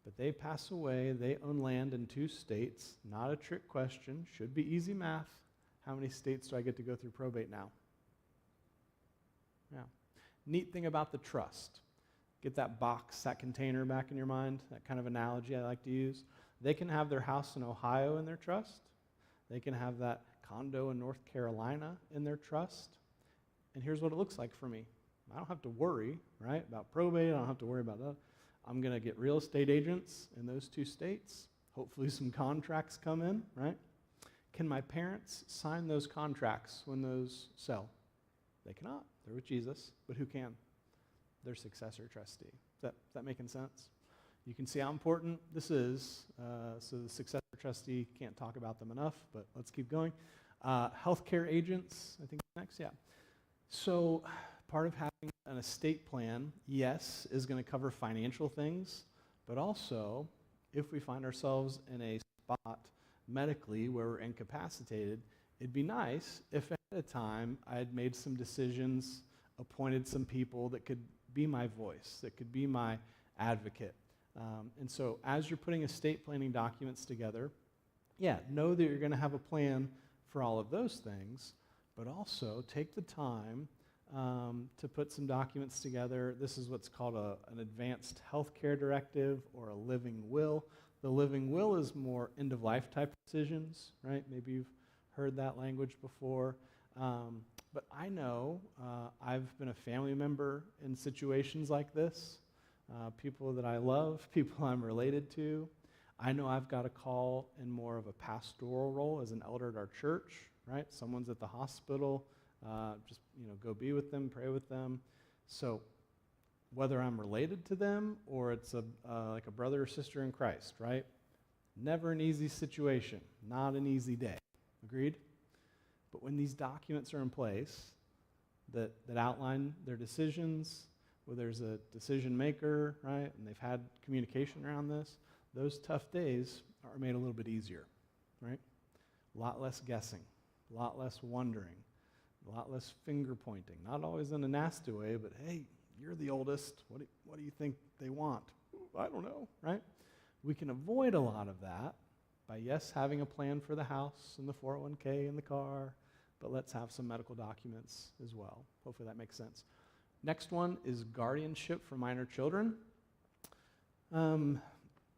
but they pass away, they own land in 2 states. Not a trick question, should be easy math. How many states do I get to go through probate now? Yeah. Neat thing about the trust. Get that box, that container back in your mind, that kind of analogy I like to use. They can have their house in Ohio in their trust. They can have that condo in North Carolina in their trust. And here's what it looks like for me. I don't have to worry, right, about probate. I don't have to worry about that. I'm going to get real estate agents in those 2 states. Hopefully some contracts come in, right? Can my parents sign those contracts when those sell? They cannot. They're with Jesus. But who can? Their successor trustee. Is that making sense? You can see how important this is. So the successor trustee, can't talk about them enough, but let's keep going. Healthcare agents, I think next, yeah. So part of having an estate plan, yes, is going to cover financial things, but also if we find ourselves in a spot medically where we're incapacitated, it'd be nice if at a time I had made some decisions, appointed some people that could be my voice, that could be my advocate. And so as you're putting estate planning documents together, yeah, know that you're going to have a plan for all of those things, but also take the time to put some documents together. This is what's called an advanced healthcare directive or a living will. The living will is more end-of-life type decisions, right? Maybe you've heard that language before. But I know I've been a family member in situations like this. People that I love, people I'm related to. I know I've got a call in more of a pastoral role as an elder at our church, right? Someone's at the hospital, just go be with them, pray with them. So whether I'm related to them or it's like a brother or sister in Christ, right? Never an easy situation, not an easy day. Agreed? But when these documents are in place that outline their decisions, where there's a decision maker, right, and they've had communication around this, those tough days are made a little bit easier, right? A lot less guessing, a lot less wondering, a lot less finger pointing. Not always in a nasty way, but hey, you're the oldest. What do you think they want? I don't know, right? We can avoid a lot of that by, yes, having a plan for the house and the 401k and the car, but let's have some medical documents as well. Hopefully that makes sense. Next one is guardianship for minor children.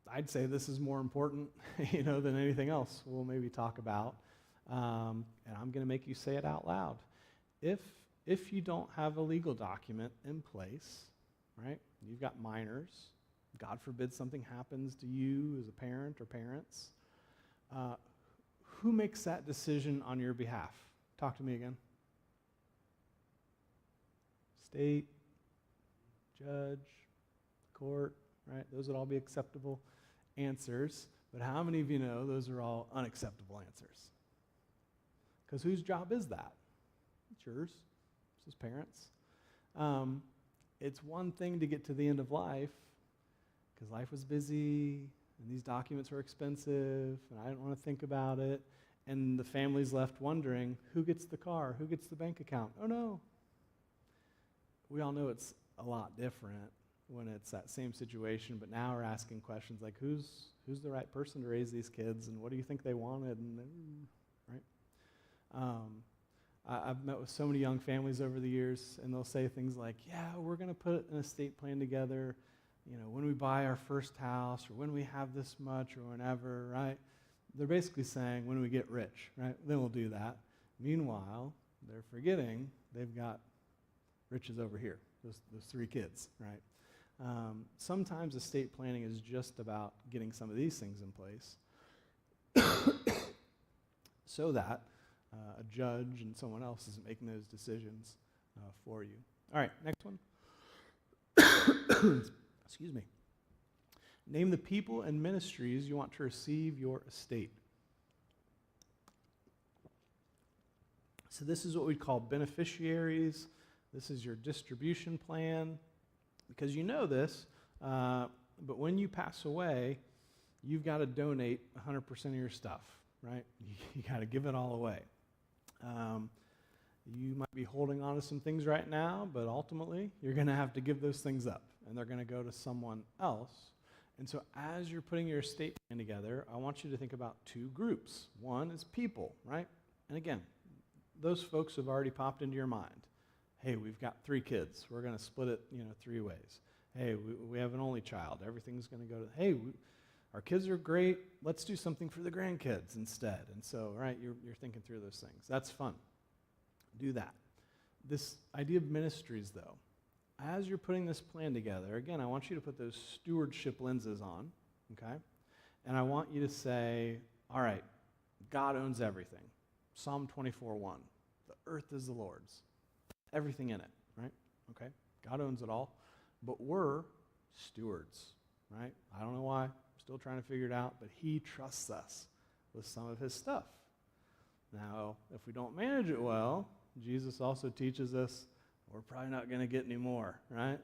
I'd say this is more important, than anything else we'll maybe talk about. And I'm going to make you say it out loud. If you don't have a legal document in place, right? You've got minors. God forbid something happens to you as a parent or parents. Who makes that decision on your behalf? Talk to me again. State, judge, court, right? Those would all be acceptable answers. But how many of you know those are all unacceptable answers? Because whose job is that? It's yours. It's his parents. It's one thing to get to the end of life because life was busy and these documents were expensive and I didn't want to think about it. And the family's left wondering, who gets the car? Who gets the bank account? Oh, no. We all know it's a lot different when it's that same situation, but now we're asking questions like, who's the right person to raise these kids, and what do you think they wanted, and right? I've met with so many young families over the years, and they'll say things like, yeah, we're going to put an estate plan together, when we buy our first house, or when we have this much, or whenever, right? They're basically saying, when we get rich, right? Then we'll do that. Meanwhile, they're forgetting they've got riches over here, those 3 kids, right? Sometimes estate planning is just about getting some of these things in place so that a judge and someone else isn't making those decisions for you. All right, next one. Excuse me. Name the people and ministries you want to receive your estate. So this is what we call beneficiaries. This is your distribution plan. Because you know this, but when you pass away, you've got to donate 100% of your stuff, right? You got to give it all away. You might be holding on to some things right now, but ultimately, you're going to have to give those things up, and they're going to go to someone else. And so as you're putting your estate plan together, I want you to think about 2 groups. One is people, right? And again, those folks have already popped into your mind. Hey, we've got 3 kids. We're going to split it, 3 ways. Hey, we have an only child. Everything's going to go to, hey, Our kids are great. Let's do something for the grandkids instead. And so, right, you're thinking through those things. That's fun. Do that. This idea of ministries, though, as you're putting this plan together, again, I want you to put those stewardship lenses on, okay? And I want you to say, all right, God owns everything. Psalm 24:1. The earth is the Lord's. Everything in it, right? Okay? God owns it all. But we're stewards, right? I don't know why. I'm still trying to figure it out, but he trusts us with some of his stuff. Now, if we don't manage it well, Jesus also teaches us we're probably not going to get any more, right?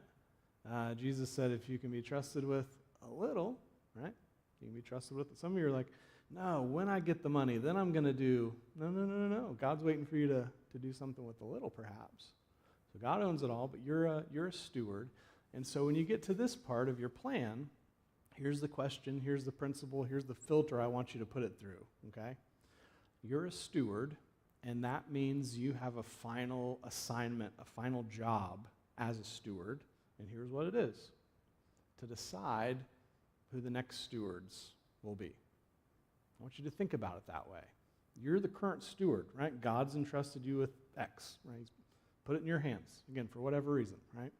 Jesus said if you can be trusted with a little, right? You can be trusted with it. Some of you are like, no, when I get the money, then I'm going to do. No. God's waiting for you to do something with a little, perhaps. So God owns it all, but you're a steward. And so when you get to this part of your plan, here's the question, here's the principle, here's the filter I want you to put it through, okay? You're a steward, and that means you have a final assignment, a final job as a steward. And here's what it is: to decide who the next stewards will be. I want you to think about it that way. You're the current steward, right? God's entrusted you with X, right? He's put it in your hands, again, for whatever reason, right?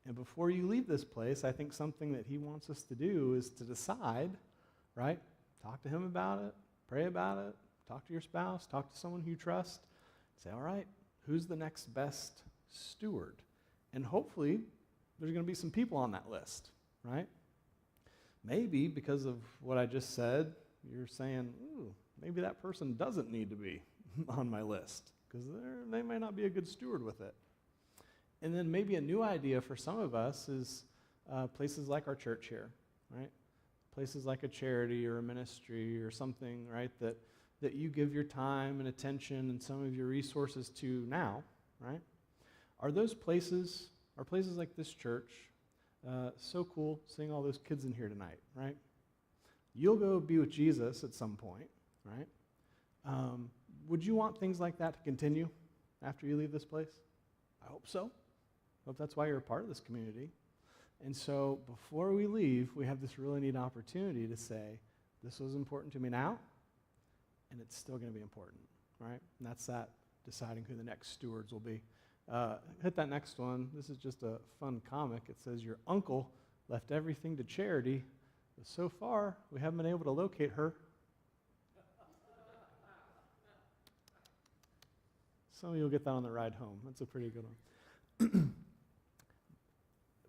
And before you leave this place, I think something that he wants us to do is to decide, right? Talk to him about it, pray about it, talk to your spouse, talk to someone who you trust. Say, all right, who's the next best steward? And hopefully, there's going to be some people on that list, right? Maybe because of what I just said, you're saying, ooh, maybe that person doesn't need to be on my list because they might not be a good steward with it. And then maybe a new idea for some of us is places like our church here, right? Places like a charity or a ministry or something, right, that you give your time and attention and some of your resources to now, right? Are places like this church so cool seeing all those kids in here tonight, right? You'll go be with Jesus at some point, right? Would you want things like that to continue after you leave this place? I hope so. I hope that's why you're a part of this community. And so before we leave, we have this really neat opportunity to say, this was important to me now, and it's still going to be important, right? And that's that deciding who the next stewards will be. Hit that next one. This is just a fun comic. It says, your uncle left everything to charity, but so far, we haven't been able to locate her. Some of you will get that on the ride home. That's a pretty good one.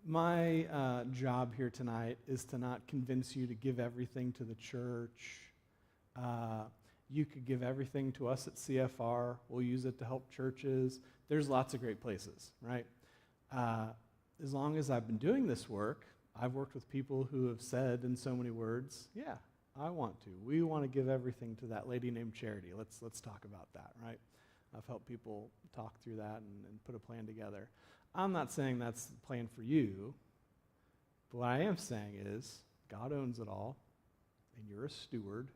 My job here tonight is to not convince you to give everything to the church. You could give everything to us at CFR. We'll use it to help churches. There's lots of great places, right? As long as I've been doing this work, I've worked with people who have said in so many words, yeah, I want to. We want to give everything to that lady named Charity. Let's talk about that, right? I've helped people talk through that and put a plan together. I'm not saying that's the plan for you, but what I am saying is God owns it all, and you're a steward,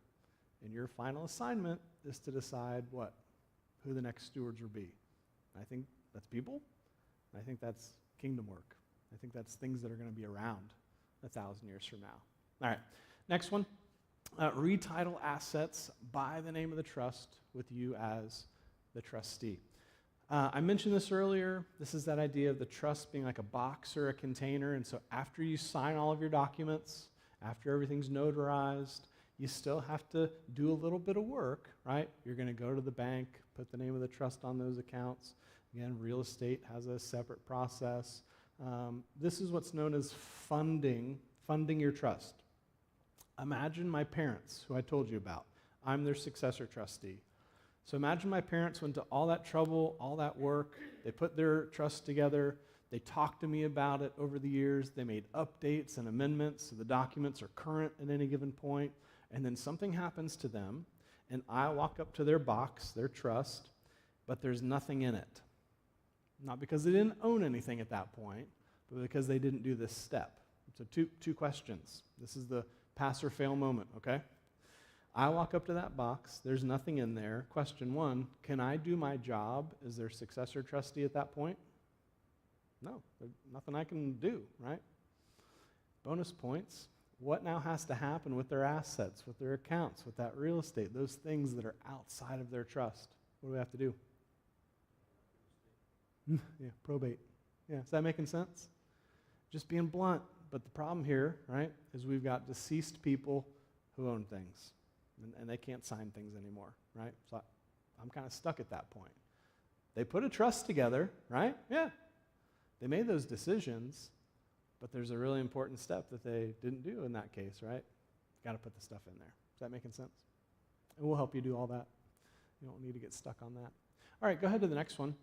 and your final assignment is to decide who the next stewards will be. I think that's people. I think that's kingdom work. I think that's things that are going to be around 1,000 years from now. All right, next one. Retitle assets by the name of the trust with you as the trustee. I mentioned this earlier. This is that idea of the trust being like a box or a container. And so after you sign all of your documents, after everything's notarized, you still have to do a little bit of work, right? You're going to go to the bank, put the name of the trust on those accounts. Again, real estate has a separate process. This is what's known as funding your trust. Imagine my parents, who I told you about. I'm their successor trustee. So imagine my parents went to all that trouble, all that work. They put their trust together. They talked to me about it over the years. They made updates and amendments so the documents are current at any given point. And then something happens to them, and I walk up to their box, their trust, but there's nothing in it. Not because they didn't own anything at that point, but because they didn't do this step. So two questions. This is the pass or fail moment, okay? I walk up to that box. There's nothing in there. Question one, can I do my job as their successor trustee at that point? No, there's nothing I can do, right? Bonus points. what now has to happen with their assets, with their accounts, with that real estate, those things that are outside of their trust? What do we have to do? Yeah, probate. Yeah, is that making sense? Just being blunt. But the problem here, right, is we've got deceased people who own things, and they can't sign things anymore, right? So I'm kind of stuck at that point. They put a trust together, right? Yeah. They made those decisions, but there's a really important step that they didn't do in that case, right? Got to put the stuff in there. Is that making sense? And we'll help you do all that. You don't need to get stuck on that. All right, go ahead to the next one.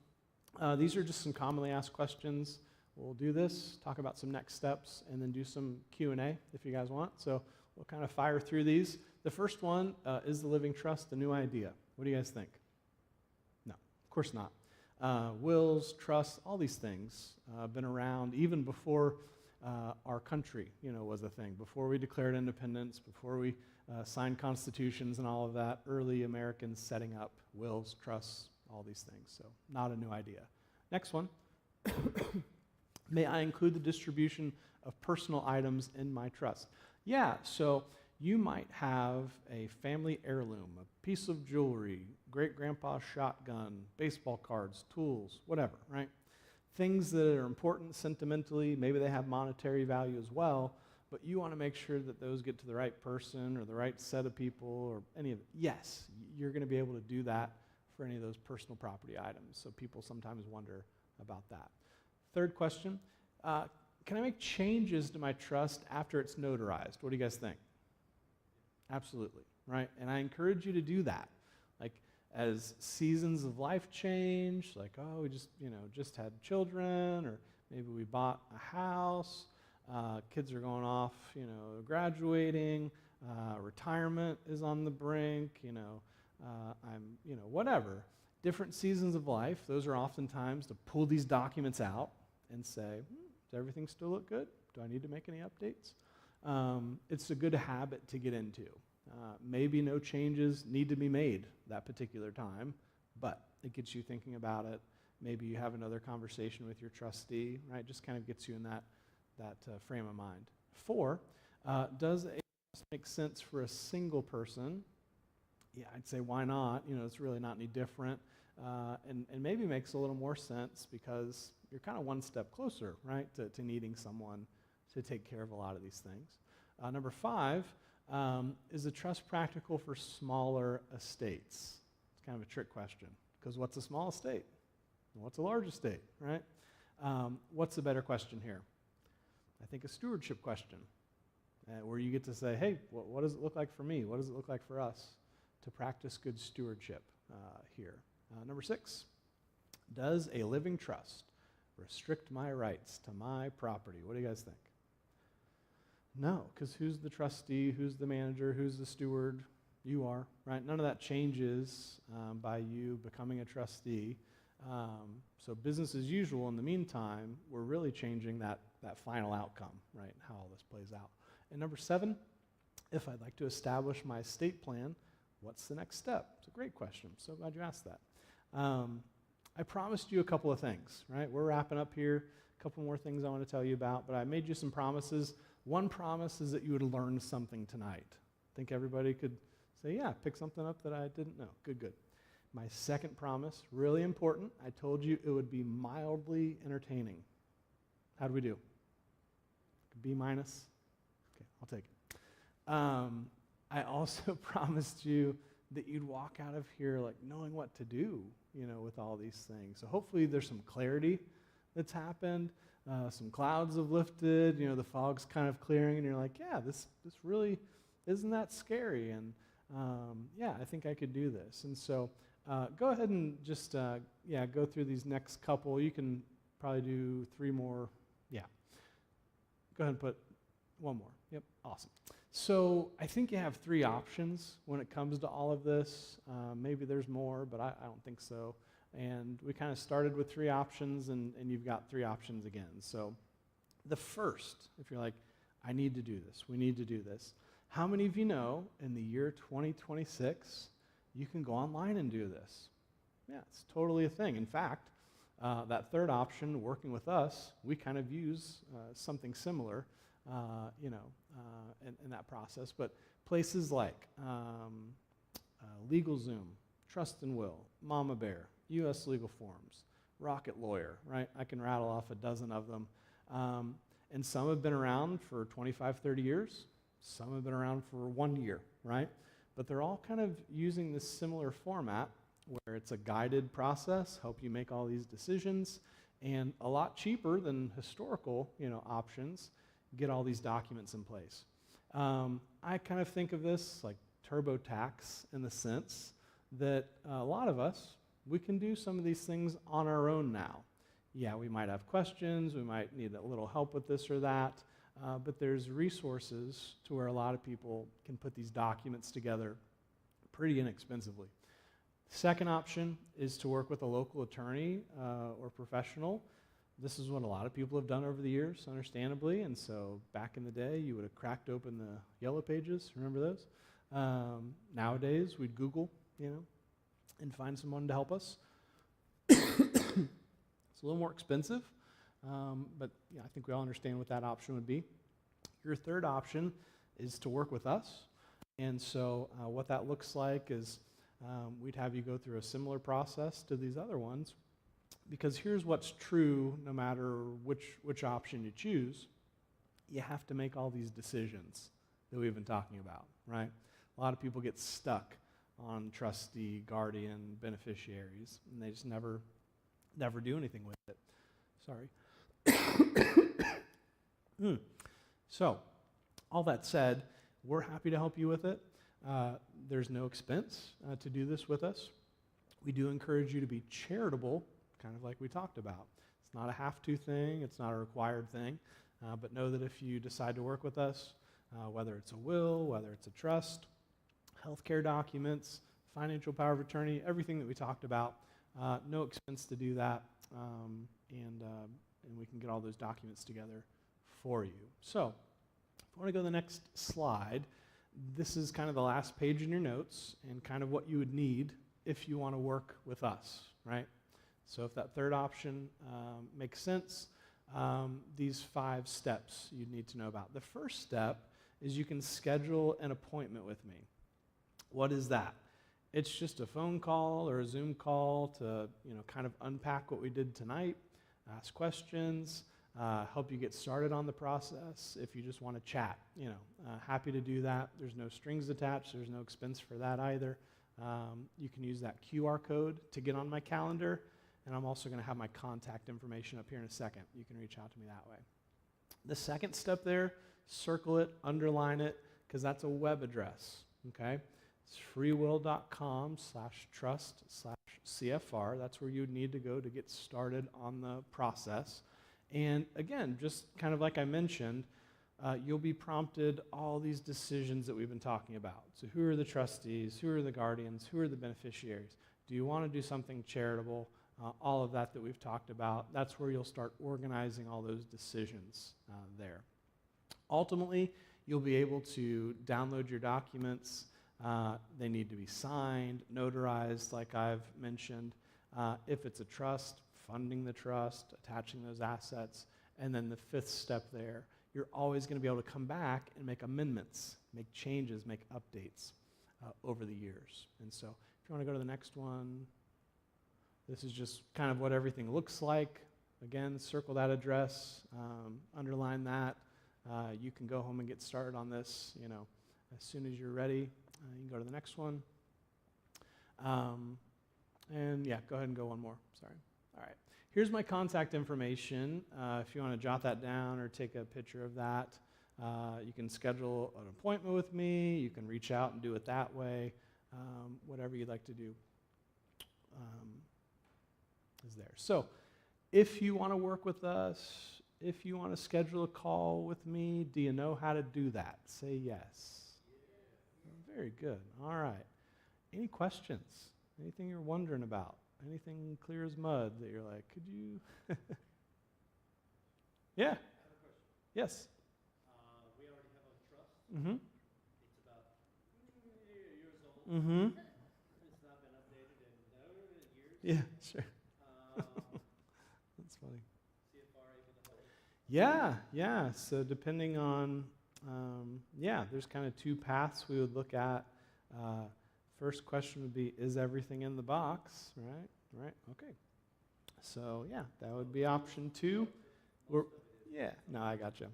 These are just some commonly asked questions. We'll do this, talk about some next steps, and then do some Q&A if you guys want. So we'll kind of fire through these. The first one, is the living trust a new idea? What do you guys think? No, of course not. Wills, trusts, all these things have been around even before our country, was a thing. Before we declared independence, before we signed constitutions and all of that, early Americans setting up wills, trusts, all these things. So not a new idea. Next one. May I include the distribution of personal items in my trust? Yeah, so you might have a family heirloom, a piece of jewelry, great-grandpa's shotgun, baseball cards, tools, whatever, right? Things that are important sentimentally, maybe they have monetary value as well, but you want to make sure that those get to the right person or the right set of people or any of it. Yes, you're going to be able to do that for any of those personal property items, so people sometimes wonder about that. Third question, can I make changes to my trust after it's notarized? What do you guys think? Absolutely, right? And I encourage you to do that. Like, as seasons of life change, like, oh, we just had children, or maybe we bought a house, kids are going off, graduating, retirement is on the brink, whatever. Different seasons of life, those are oftentimes to pull these documents out and say, does everything still look good? Do I need to make any updates? It's a good habit to get into. Maybe no changes need to be made that particular time, but it gets you thinking about it. Maybe you have another conversation with your trustee, right? Just kind of gets you in that frame of mind. 4, does a trust make sense for a single person? Yeah, I'd say why not? It's really not any different. And maybe makes a little more sense because you're kind of one step closer, right, to needing someone to take care of a lot of these things. Number 5, is the trust practical for smaller estates? It's kind of a trick question, because what's a small estate? And what's a large estate, right? What's a better question here? I think a stewardship question, where you get to say, hey, what does it look like for me? What does it look like for us to practice good stewardship here? Number 6, does a living trust restrict my rights to my property? What do you guys think? No, because who's the trustee, who's the manager, who's the steward? You are, right? None of that changes by you becoming a trustee. So business as usual. In the meantime, we're really changing that final outcome, right, how all this plays out. And number 7, if I'd like to establish my estate plan, what's the next step? It's a great question. I'm so glad you asked that. I promised you a couple of things, right? We're wrapping up here. A couple more things I want to tell you about, but I made you some promises. One promise is that you would learn something tonight. I think everybody could say, yeah, pick something up that I didn't know. Good. My second promise, really important, I told you it would be mildly entertaining. How do we do? B minus? Okay, I'll take it. I also promised you that you'd walk out of here like knowing what to do, with all these things. So hopefully there's some clarity that's happened. Some clouds have lifted, the fog's kind of clearing, and you're like, yeah, this really isn't that scary, and yeah, I think I could do this. And so go ahead and just, go through these next couple. You can probably do 3 more. Yeah. Go ahead and put 1 more. Yep, awesome. So I think you have 3 options when it comes to all of this. Maybe there's more, but I don't think so. And we kind of started with 3 options, and you've got 3 options again. So the first, if you're like, I need to do this, we need to do this. How many of you know in the year 2026, you can go online and do this? Yeah, it's totally a thing. In fact, that third option, working with us, we kind of use something similar, in that process. But places like LegalZoom, Trust and Will, Mama Bear, U.S. Legal Forms, Rocket Lawyer, right? I can rattle off a dozen of them. And some have been around for 25, 30 years. Some have been around for 1 year, right? But they're all kind of using this similar format where it's a guided process, help you make all these decisions, and a lot cheaper than historical, options, get all these documents in place. I kind of think of this like TurboTax in the sense that a lot of us, we can do some of these things on our own now. Yeah, we might have questions, we might need a little help with this or that, but there's resources to where a lot of people can put these documents together pretty inexpensively. Second option is to work with a local attorney or professional. This is what a lot of people have done over the years, understandably, and so back in the day, you would have cracked open the yellow pages, remember those? Nowadays, we'd Google, and find someone to help us. It's a little more expensive, but I think we all understand what that option would be. Your third option is to work with us, and so what that looks like is we'd have you go through a similar process to these other ones, because here's what's true no matter which option you choose. You have to make all these decisions that we've been talking about, right? A lot of people get stuck on trustee, guardian, beneficiaries, and they just never do anything with it. Sorry. So, all that said, we're happy to help you with it. There's no expense to do this with us. We do encourage you to be charitable, kind of like we talked about. It's not a have-to thing. It's not a required thing. But know that if you decide to work with us, whether it's a will, whether it's a trust, healthcare documents, financial power of attorney, everything that we talked about, no expense to do that, and we can get all those documents together for you. So, if you want to go to the next slide, this is kind of the last page in your notes and kind of what you would need if you want to work with us, right? So if that third option makes sense, these 5 steps you'd need to know about. The first step is you can schedule an appointment with me. What is that? It's just a phone call or a Zoom call to, kind of unpack what we did tonight, ask questions, help you get started on the process. If you just want to chat, happy to do that. There's no strings attached. There's no expense for that either. You can use that QR code to get on my calendar, and I'm also going to have my contact information up here in a second. You can reach out to me that way. The second step there, circle it, underline it, because that's a web address, okay? It's freewill.com/trust/CFR. That's where you'd need to go to get started on the process. And again, just kind of like I mentioned, you'll be prompted all these decisions that we've been talking about. So who are the trustees? Who are the guardians? Who are the beneficiaries? Do you want to do something charitable? All of that we've talked about. That's where you'll start organizing all those decisions there. Ultimately, you'll be able to download your documents. They need to be signed, notarized, like I've mentioned. If it's a trust, funding the trust, attaching those assets, and then the 5th step there, you're always going to be able to come back and make amendments, make changes, make updates over the years. And so if you want to go to the next one, this is just kind of what everything looks like. Again, circle that address, underline that. You can go home and get started on this, as soon as you're ready. You can go to the next one. And yeah, go ahead and go one more. Sorry. All right. Here's my contact information. If you want to jot that down or take a picture of that, you can schedule an appointment with me. You can reach out and do it that way. Whatever you'd like to do is there. So if you want to work with us, if you want to schedule a call with me, do you know how to do that? Say yes. Very good. All right. Any questions? Anything you're wondering about? Anything clear as mud that you're like, could you? Yeah. I have a question. Yes. We already have a trust. Mm-hmm. It's about years old. Mm-hmm. It's not been updated in years. Yeah, sure. That's funny. CFR able to help us? Yeah. So depending on, yeah, there's kind of two paths we would look at. First question would be, is everything in the box, right? Right, okay. So, yeah, that would be option 2. Yeah, no, I gotcha.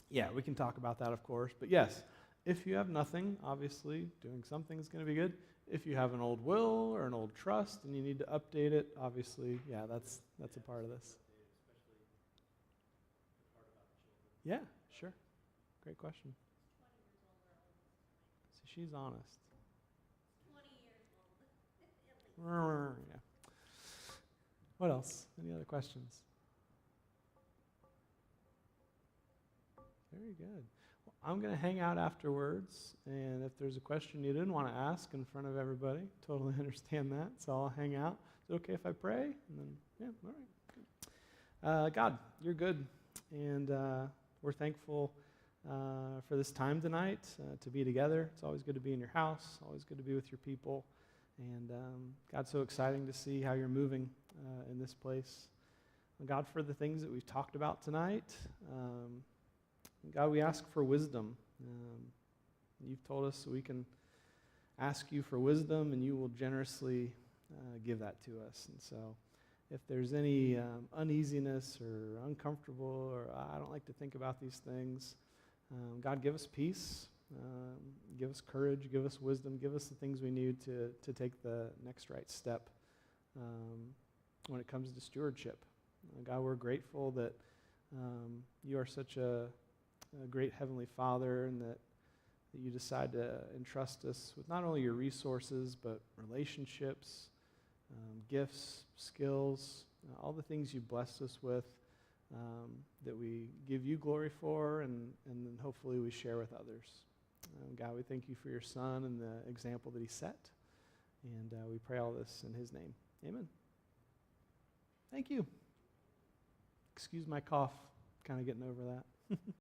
Yeah, we can talk about that, of course. But yes, if you have nothing, obviously, doing something is going to be good. If you have an old will or an old trust and you need to update it, obviously, yeah, that's a part of this. Yeah, sure. Great question. See, she's honest. 20 years old. Yeah. What else? Any other questions? Very good. Well, I'm going to hang out afterwards, and if there's a question you didn't want to ask in front of everybody, totally understand that, so I'll hang out. Is it okay if I pray? And then, yeah, all right. Good. God, you're good, and we're thankful for this time tonight to be together. It's always good to be in your house, always good to be with your people, and God, so exciting to see how you're moving in this place. And God, for the things that we've talked about tonight, God, we ask for wisdom. You've told us we can ask you for wisdom, and you will generously give that to us. And so if there's any uneasiness or uncomfortable or I don't like to think about these things, God, give us peace, give us courage, give us wisdom, give us the things we need to take the next right step when it comes to stewardship. God, we're grateful that you are such a great Heavenly Father, and that you decide to entrust us with not only your resources, but relationships, gifts, skills, all the things you blessed us with that we give you glory for, and then hopefully we share with others. God, we thank you for your Son and the example that he set, and we pray all this in his name. Amen. Thank you. Excuse my cough, kind of getting over that.